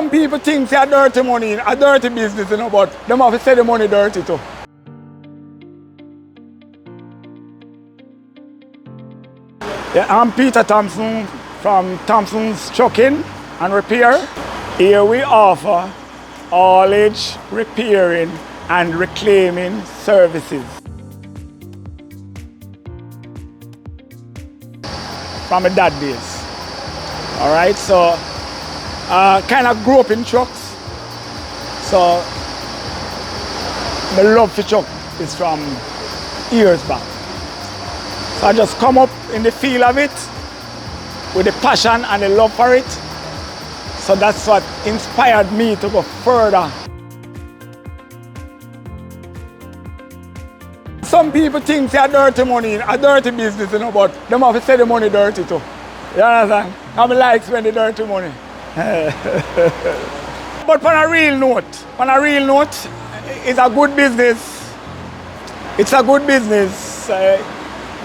Some people think it's dirty money, a dirty business, but they have to say the money dirty too. Yeah, I'm Peter Thompson from Thompsons Trucking and Repair. Here we offer all LIG repairing and reclaiming services. From a dad days. All right, so kind of grew up in trucks. So my love for truck is from years back. So I just come up in the feel of it with the passion and the love for it. So that's what inspired me to go further. Some people think it's dirty money, a dirty business, but they have to say the money dirty too. You understand? I like spending dirty money. But on a real note, it's a good business. It's a good business.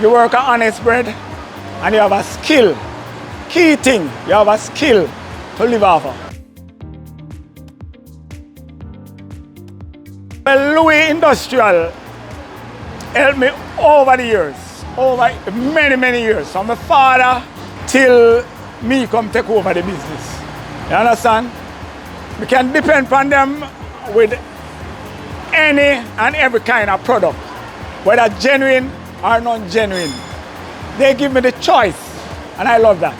You work an honest bread and you have a skill. Key thing, you have a skill to live off of. Well, Louis Industrial helped me over the years, over many years, from my father till me come take over the business. You understand? We can depend on them with any and every kind of product, whether genuine or non-genuine. They give me the choice, and I love that.